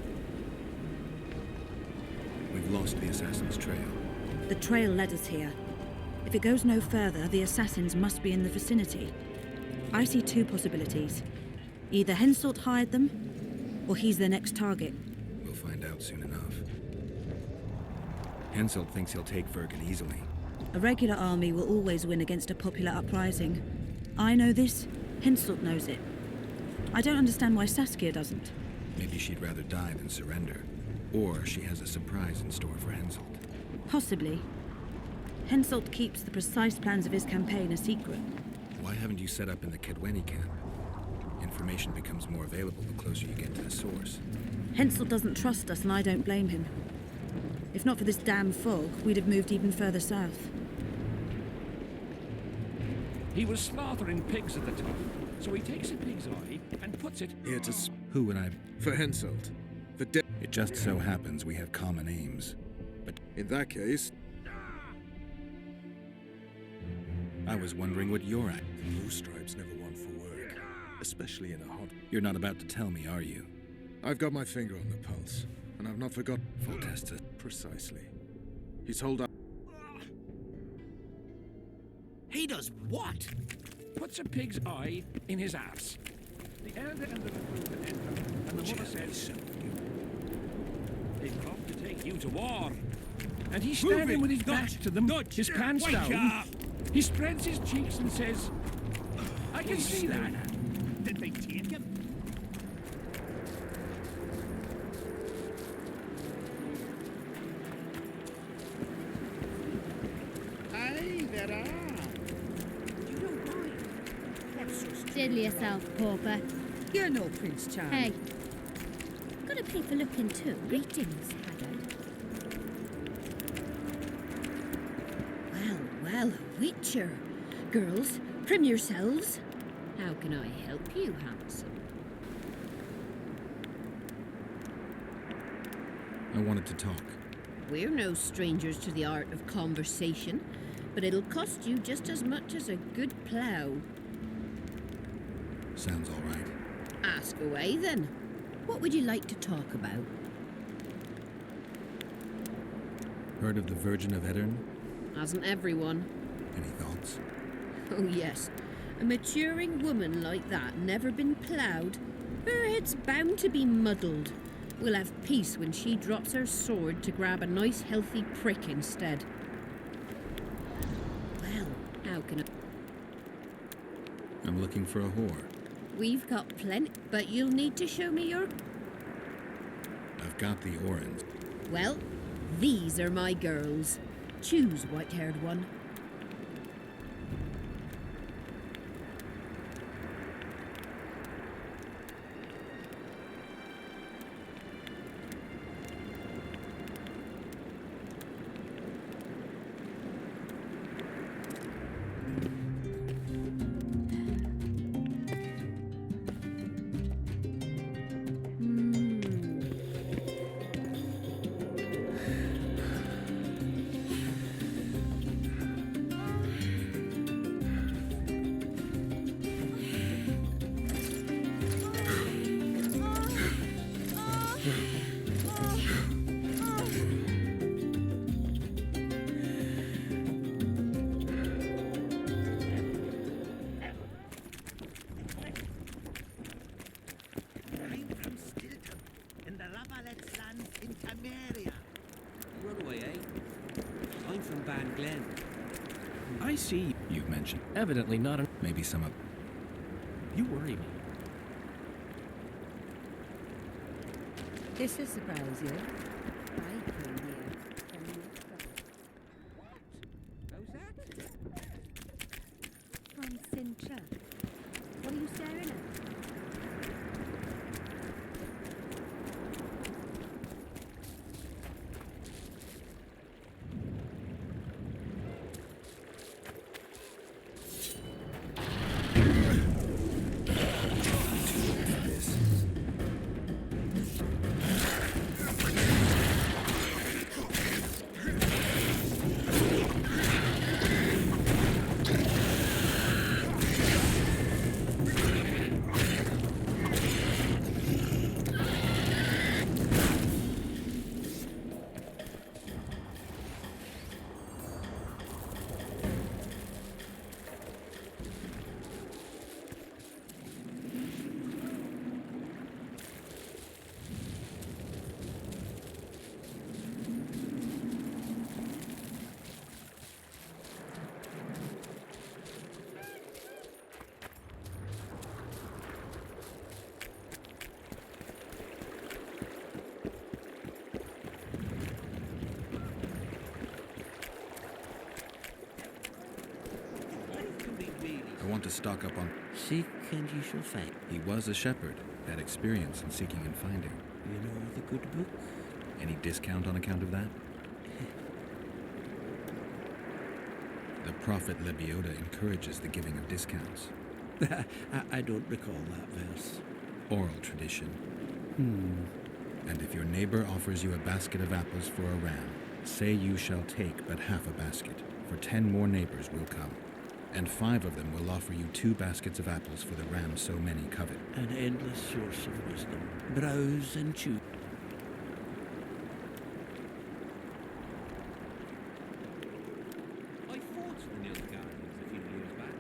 We've lost the assassin's trail. The trail led us here. If it goes no further, the assassins must be in the vicinity. I see two possibilities. Either Henselt hired them, or he's their next target. We'll find out soon enough. Henselt thinks he'll take Vergen easily. A regular army will always win against a popular uprising. I know this, Henselt knows it. I don't understand why Saskia doesn't. Maybe she'd rather die than surrender. Or she has a surprise in store for Henselt. Possibly. Henselt keeps the precise plans of his campaign a secret. Why haven't you set up in the Kedweni camp? Information becomes more available the closer you get to the source. Henselt doesn't trust us, and I don't blame him. If not for this damn fog, we'd have moved even further south. He was slaughtering pigs at the time, so he takes a pig's eye and puts it... Here to who would I... For Henselt. For It just so happens we have common aims. But in that case... I was wondering what you're at. The Blue Stripes never won for work. Especially in a hot... You're not about to tell me, are you? I've got my finger on the pulse. And I've not forgotten... Foltest. Precisely. He's holed up... He does what? Puts a pig's eye in his ass. The Elder and the Recruiter enter, and the mother says... They've come to take you to war. And he's standing with his back to them, his pants down. He spreads his cheeks and says, I can see that. Did they take him? Aye, there are. You don't mind. Diddle yourself, pauper. You're no Prince Charles. Hey. got to pay for looking too. Greetings, Haggard. Well, well, Witcher. Girls, prim yourselves. How can I help you, handsome? I wanted to talk. We're no strangers to the art of conversation, but it'll cost you just as much as a good plough. Sounds all right. Ask away, then. What would you like to talk about? Heard of the Virgin of Edirn? Hasn't everyone? Any thoughts? Oh, yes. A maturing woman like that, never been ploughed. Her head's bound to be muddled. We'll have peace when she drops her sword to grab a nice healthy prick instead. Well, how can I... I'm looking for a whore. We've got plenty, but you'll need to show me your... I've got the Orans. Well, these are my girls. Choose, white-haired one. Runaway, eh? I'm from Van Glen. I see. You've mentioned. Evidently not an... Maybe some of... You worry me. This will surprise you. I came here from How's that? From Sintra. What are you staring at? I want to stock up on... Seek and you shall find. He was a shepherd, had experience in seeking and finding. You know the good book? Any discount on account of that? The prophet Lebioda encourages the giving of discounts. I don't recall that verse. Oral tradition. And if your neighbor offers you a basket of apples for a ram, say you shall take but half a basket, for 10 more neighbors will come. And 5 of them will offer you 2 baskets of apples for the ram so many covet. An endless source of wisdom. Browse and choose. I fought the Nilfgaardians a few years back.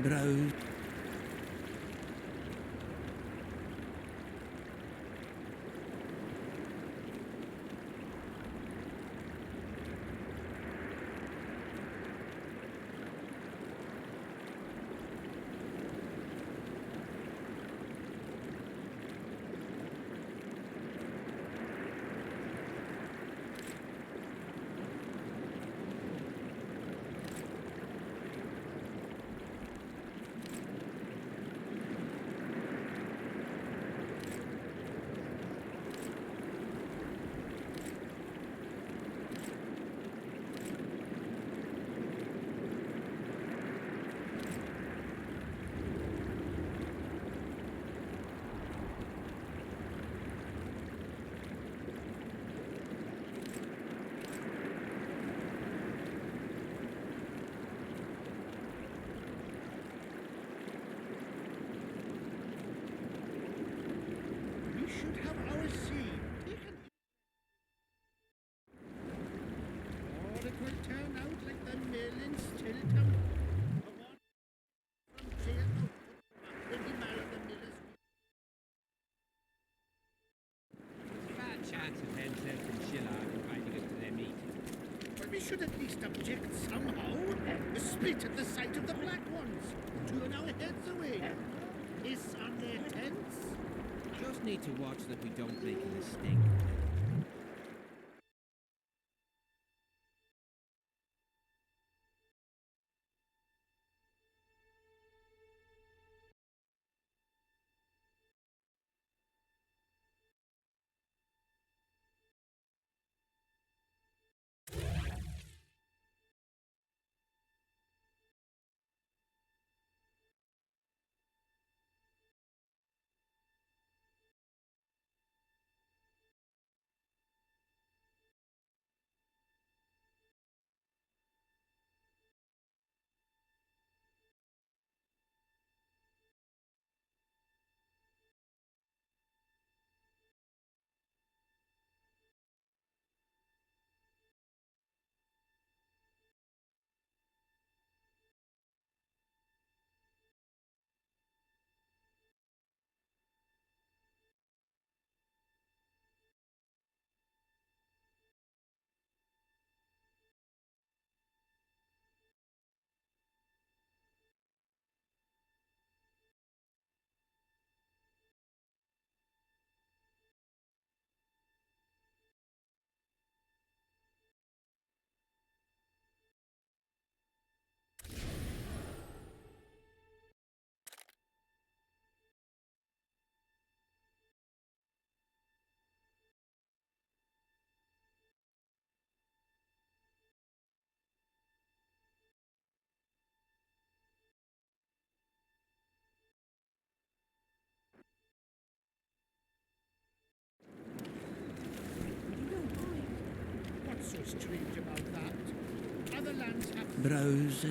Bro. We should have our seed taken. Or it will turn out like the mill in Stilton. The one from jail when he married the miller's Bad chance of them selling Shillard inviting us to their meeting. Well, we should at least object somehow. A split at the sight of the black ones. Turn our heads away. Piss on their tents. Just need to watch that we don't make a mistake. What's so strange about that? Other lands have Browse.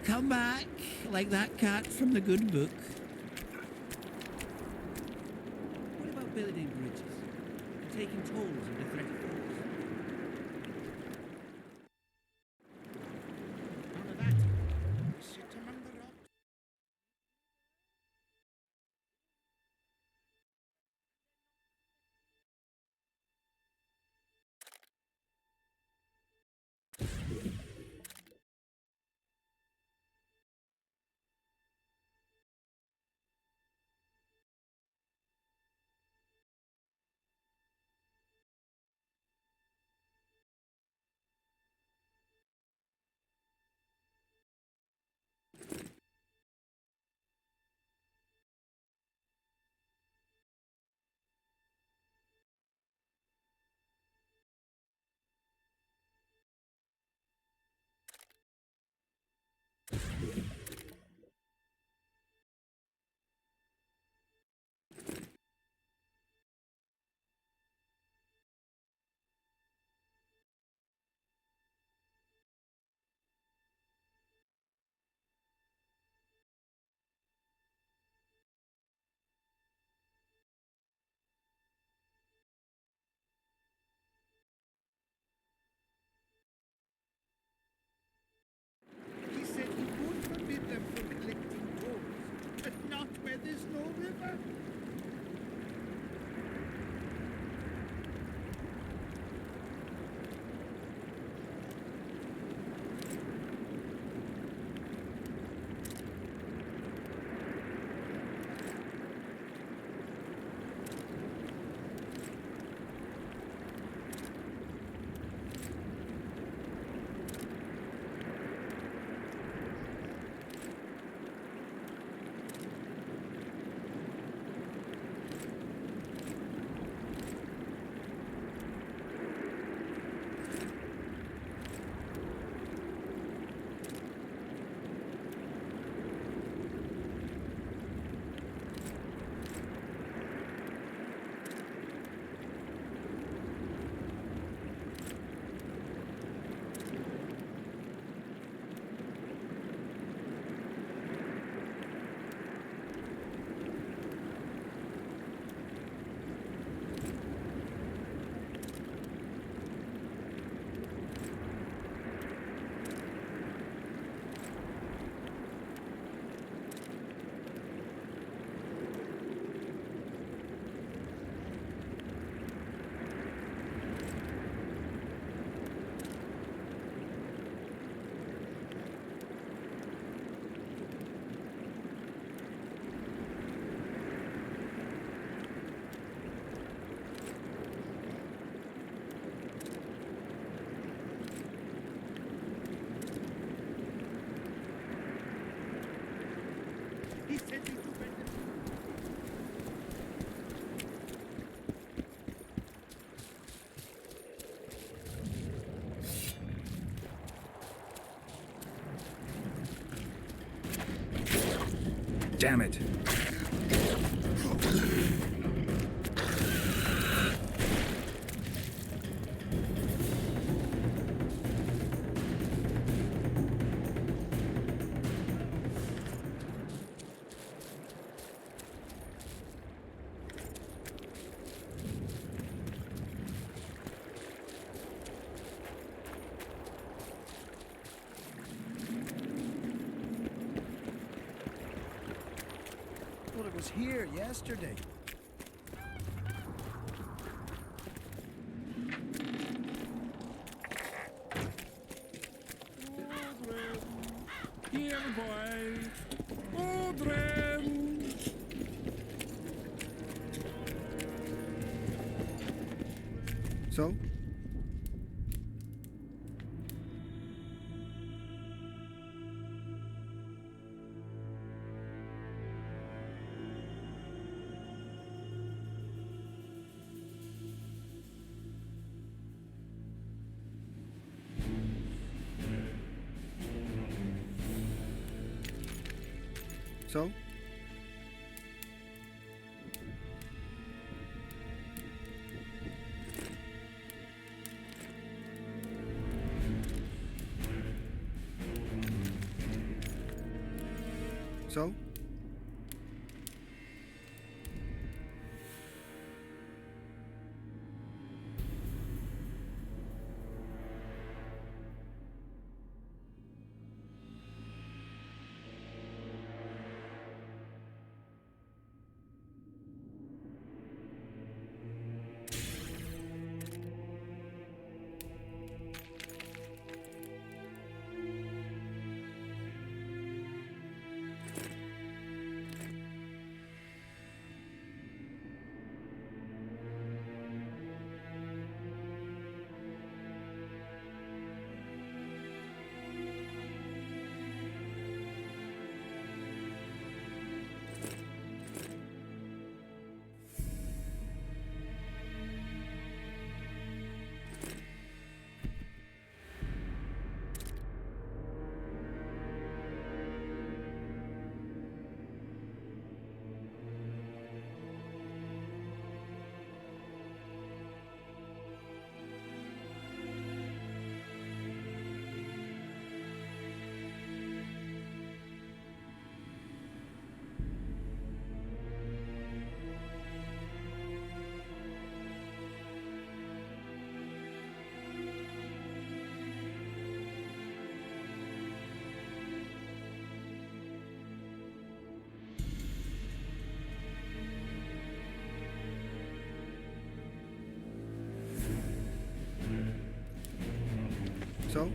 Come back, like that cat from the good book. What about building bridges? And taking tolls in the threat force? none of that. We sit among the rocks. He said he would Damn it. Thought it was here yesterday. Here, boy. Odrin! So? So? So? So?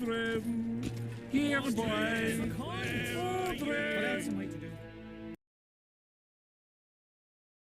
Odrin! Here, boy! Odrin!